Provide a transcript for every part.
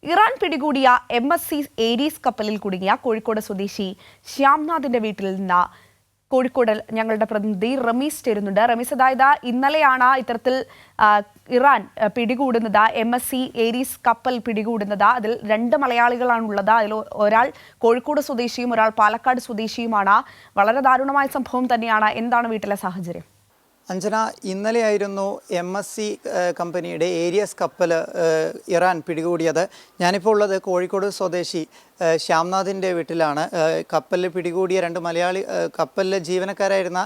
Iran പിടികൂടിയ MSC Aries കപ്പലിൽ കുടുങ്ങിയ കോഴിക്കോട് സ്വദേശി ശ്യാംനാഥിന്റെ വീട്ടിൽ നിന്ന് കോഴിക്കോട് ഞങ്ങളുടെ പ്രതിനിധി റമീസ് ചേരുന്നുണ്ട്. റമീസ്, അതായത് ഇന്നലെയാണ് ഇത്തരത്തിൽ ഇറാൻ പിടികൂടുന്നത്, MSC ഏരീസ് കപ്പൽ പിടികൂടുന്നത്. അതിൽ 2 മലയാളികളാണുള്ളത്. അതിൽ ഒരാൾ കോഴിക്കോട് സ്വദേശിയും ഒരാൾ പാലക്കാട് സ്വദേശിയുമാണ്. വളരെ ദാരുണമായ സംഭവം തന്നെയാണ്. എന്താണ് വീട്ടിലെ സാഹചര്യം? അഞ്ജന, ഇന്നലെയായിരുന്നു MSC കമ്പനിയുടെ ഏരിയസ് കപ്പൽ ഇറാൻ പിടികൂടിയത്. ഞാനിപ്പോൾ ഉള്ളത് കോഴിക്കോട് സ്വദേശി ശ്യാംനാഥിൻ്റെ വീട്ടിലാണ്. കപ്പലിൽ പിടികൂടിയ 2 മലയാളി കപ്പലിലെ ജീവനക്കാരായിരുന്ന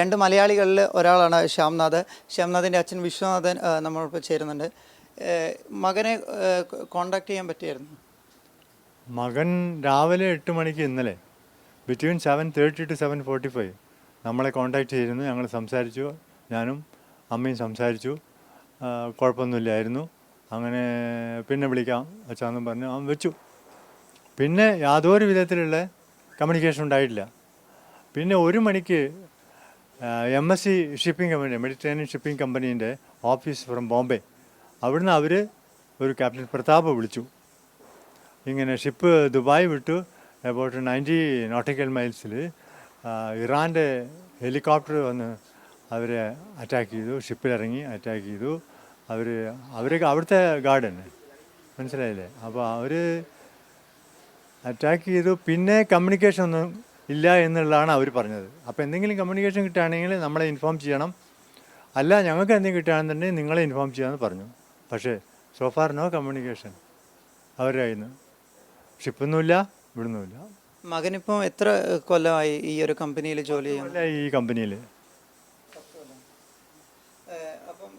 2 മലയാളികളിൽ ഒരാളാണ് ശ്യാംനാഥ്. ശ്യാംനാഥിൻ്റെ അച്ഛൻ വിശ്വനാഥൻ നമ്മളിപ്പോൾ ചേരുന്നുണ്ട്. മകനെ കോണ്ടാക്ട് ചെയ്യാൻ പറ്റിയായിരുന്നു? മകൻ രാവിലെ 8 മണിക്ക് ഇന്നലെ ബിറ്റ്വീൻ 7:30 to 7:45 നമ്മളെ കോണ്ടാക്ട് ചെയ്തിരുന്നു. ഞങ്ങൾ സംസാരിച്ചു, ഞാനും അമ്മയും സംസാരിച്ചു. കുഴപ്പമൊന്നുമില്ലായിരുന്നു. അങ്ങനെ പിന്നെ വിളിക്കാം അച്ഛാന്നും പറഞ്ഞ് അവൻ വെച്ചു. പിന്നെ യാതൊരു വിധത്തിലുള്ള കമ്മ്യൂണിക്കേഷൻ ഉണ്ടായിട്ടില്ല. പിന്നെ 1 മണിക്ക് MSC shipping company, Mediterranean shipping കമ്പനീൻ്റെ ഓഫീസ് ഫ്രം ബോംബെ, അവിടുന്ന് അവർ ഒരു ക്യാപ്റ്റൻ പ്രതാപ് വിളിച്ചു. ഇങ്ങനെ ഷിപ്പ് ദുബായ് വിട്ടു അബൌട്ട് 90 നോട്ടിക്കൽ മൈൽസിൽ ഇറാൻ്റെ ഹെലികോപ്റ്റർ വന്ന് അവരെ അറ്റാക്ക് ചെയ്തു. ഷിപ്പിലിറങ്ങി അറ്റാക്ക് ചെയ്തു. അവരൊക്കെ അവിടുത്തെ ഗാർഡ് തന്നെ, മനസ്സിലായില്ലേ? അപ്പോൾ അവർ അറ്റാക്ക് ചെയ്തു. പിന്നെ കമ്മ്യൂണിക്കേഷൻ ഒന്നും ഇല്ല എന്നുള്ളതാണ് അവർ പറഞ്ഞത്. അപ്പോൾ എന്തെങ്കിലും കമ്മ്യൂണിക്കേഷൻ കിട്ടുകയാണെങ്കിൽ നമ്മളെ ഇൻഫോം ചെയ്യണം, അല്ല ഞങ്ങൾക്ക് എന്തെങ്കിലും കിട്ടുകയാണെന്നുണ്ടെങ്കിൽ നിങ്ങളെ ഇൻഫോം ചെയ്യാമെന്ന് പറഞ്ഞു. പക്ഷേ സോഫാർ നോ കമ്മ്യൂണിക്കേഷൻ അവരുടെ കയ്യിൽ നിന്ന്. ഷിപ്പൊന്നുമില്ല, ഇവിടുന്നുമില്ല. മകനിപ്പോൾ എത്ര കൊല്ലമായി ഈ ഒരു കമ്പനിയിൽ ജോലി ചെയ്യുന്നത്? ഈ കമ്പനിയിൽ അപ്പം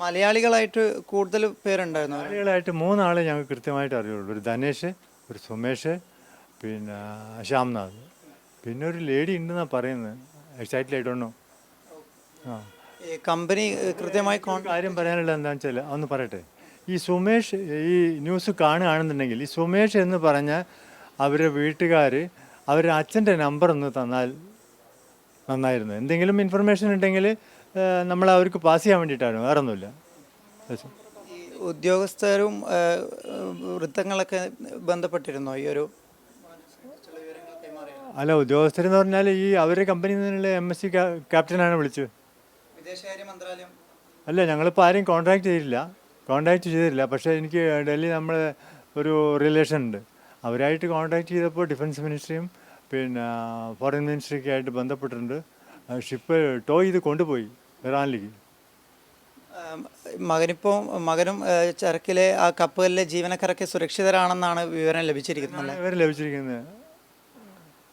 മലയാളികളായിട്ട് കൂടുതൽ പേരുണ്ടായിരുന്നു? മലയാളികളായിട്ട് 3 ആളെ ഞങ്ങൾക്ക് കൃത്യമായിട്ട് അറിയുള്ളൂ. ഒരു ധനേഷ്, ഒരു സുമേഷ്, പിന്നെ ശ്യാംനാഥ്, പിന്നെ ഒരു ലേഡി ഉണ്ടെന്നാണ് പറയുന്നത്. എക്സാക്ട്ലി ആയിട്ട് ഉണ്ടോ? കമ്പനി കൃത്യമായി കാര്യം പറയാനുള്ളത് എന്താണെന്ന് വെച്ചാൽ ഒന്ന് പറയട്ടെ. ഈ സുമേഷ് ഈ ന്യൂസ് കാണുകയാണെന്നുണ്ടെങ്കിൽ ഈ സുമേഷ് എന്ന് പറഞ്ഞ അവരുടെ വീട്ടുകാർ അവരുടെ അച്ഛൻ്റെ നമ്പർ ഒന്ന് തന്നാൽ നന്നായിരുന്നു. എന്തെങ്കിലും ഇൻഫർമേഷൻ ഉണ്ടെങ്കിൽ നമ്മൾ അവർക്ക് പാസ് ചെയ്യാൻ വേണ്ടിയിട്ടാണ്, വേറെ ഒന്നുമില്ല. ഈ ഉദ്യോഗസ്ഥരും വൃത്തങ്ങളൊക്കെ ബന്ധപ്പെട്ടിരുന്നോ ഈ ഒരു? അല്ല, ഉദ്യോഗസ്ഥരെന്ന് പറഞ്ഞാൽ ഈ അവരുടെ കമ്പനിയിൽ നിന്നുള്ള MSC ക്യാപ്റ്റനാണ് വിളിച്ചത്. വിദേശകാര്യ മന്ത്രാലയം അല്ല, ഞങ്ങളിപ്പോൾ ആരെയും കോൺടാക്റ്റ് ചെയ്തിട്ടില്ല. പക്ഷേ എനിക്ക് ഡൽഹി നമ്മൾ ഒരു റിലേഷൻ ഉണ്ട്, അവരായിട്ട് കോൺടാക്ട് ചെയ്തപ്പോൾ ഡിഫൻസ് മിനിസ്ട്രിയും പിന്നെ ഫോറിൻ മിനിസ്ട്രിയൊക്കെ ആയിട്ട് ബന്ധപ്പെട്ടിട്ടുണ്ട്. ഷിപ്പ് ടോ ചെയ്ത് കൊണ്ടുപോയി ഇറാനിലേക്ക്. മകനും ചരക്കിലെ ആ കപ്പലിലെ ജീവനക്കാരൊക്കെ സുരക്ഷിതരാണെന്നാണ് വിവരം ലഭിച്ചിരിക്കുന്നത്.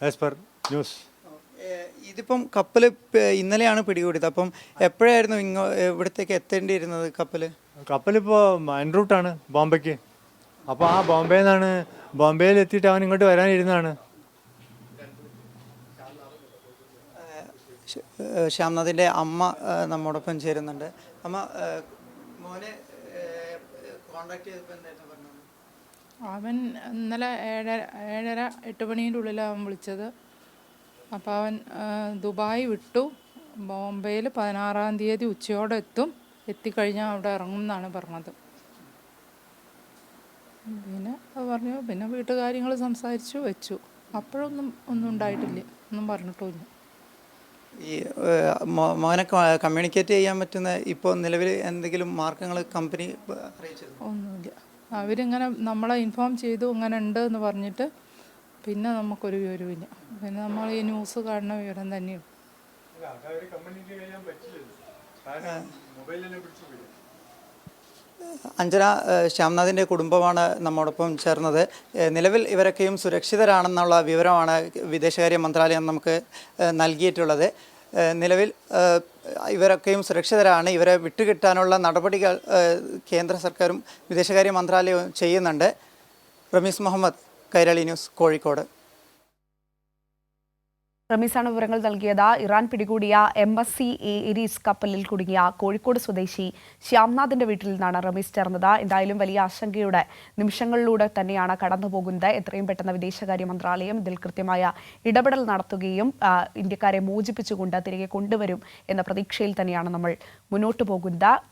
As per news. ഇതിപ്പം കപ്പൽ ഇന്നലെയാണ് പിടികൂടിയത്. അപ്പം എപ്പോഴായിരുന്നു ഇവിടത്തേക്ക് എത്തേണ്ടിയിരുന്നത് കപ്പലിപ്പോൾ എൻ റൂട്ടാണ് ബോംബെക്ക്. അപ്പോൾ ആ ബോംബെയിൽ എത്തിയിട്ട് അവൻ ഇങ്ങോട്ട് വരാനിരുന്നതാണ്. ശ്യാംനാഥിൻ്റെ അമ്മ നമ്മോടൊപ്പം ചേരുന്നുണ്ട്. അമ്മ, മോനെ കോണ്ടാക്ട് ചെയ്തപ്പോൾ എന്തായിരുന്നു പറഞ്ഞത്? അവൻ ഇന്നലെ 7:30 8 മണീൻ്റെ ഉള്ളിലാണ് അവൻ വിളിച്ചത്. അപ്പോൾ അവൻ ദുബായ് വിട്ടു. ബോംബെയിൽ 16-ാം തീയതി ഉച്ചയോടെ എത്തിക്കഴിഞ്ഞാൽ അവിടെ ഇറങ്ങും എന്നാണ് പറഞ്ഞത്. പിന്നെ അത് പറഞ്ഞു. പിന്നെ വീട്ടുകാര്യങ്ങൾ സംസാരിച്ചു വെച്ചു. അപ്പോഴൊന്നും ഉണ്ടായിട്ടില്ല, ഒന്നും പറഞ്ഞിട്ടുമില്ല. ഈ മോനെ കമ്മ്യൂണിക്കേറ്റ് ചെയ്യാൻ പറ്റുന്ന ഇപ്പോൾ നിലവിൽ എന്തെങ്കിലും മാർഗങ്ങൾ കമ്പനി അറിയിച്ചത്? ഒന്നുമില്ല. അവരിങ്ങനെ നമ്മളെ ഇൻഫോം ചെയ്തു ഇങ്ങനെ ഉണ്ട് എന്ന് പറഞ്ഞിട്ട് പിന്നെ നമുക്കൊരു വിവരമില്ല. പിന്നെ നമ്മൾ ഈ ന്യൂസ് കാണുന്ന വിവരം തന്നെയാണ്. അഞ്ജന, ശ്യാംനാഥിൻ്റെ കുടുംബമാണ് നമ്മോടൊപ്പം ചേർന്നത്. നിലവിൽ ഇവരൊക്കെയും സുരക്ഷിതരാണെന്നുള്ള വിവരമാണ് വിദേശകാര്യ മന്ത്രാലയം നമുക്ക് നൽകിയിട്ടുള്ളത്. നിലവിൽ ഇവരൊക്കെയും സുരക്ഷിതരാണ്. ഇവരെ വിട്ടുകിട്ടാനുള്ള നടപടികൾ കേന്ദ്ര സർക്കാരും വിദേശകാര്യ മന്ത്രാലയവും ചെയ്യുന്നുണ്ട്. റമീസ് മുഹമ്മദ്, കൈരളി ന്യൂസ്, കോഴിക്കോട്. റമീസാണ് വിവരങ്ങൾ നൽകിയത്. ഇറാൻ പിടികൂടിയ MSC ഏരീസ് കപ്പലിൽ കുടുങ്ങിയ കോഴിക്കോട് സ്വദേശി ശ്യാംനാഥിന്റെ വീട്ടിൽ നിന്നാണ് റമീസ് ചേർന്നത്. എന്തായാലും വലിയ ആശങ്കയുടെ നിമിഷങ്ങളിലൂടെ തന്നെയാണ് കടന്നുപോകുന്നത്. എത്രയും പെട്ടെന്ന് വിദേശകാര്യ മന്ത്രാലയം ഇതിൽ കൃത്യമായ ഇടപെടൽ നടത്തുകയും ഇന്ത്യക്കാരെ മോചിപ്പിച്ചുകൊണ്ട് തിരികെ കൊണ്ടുവരും എന്ന പ്രതീക്ഷയിൽ തന്നെയാണ് നമ്മൾ മുന്നോട്ട് പോകുന്നത്.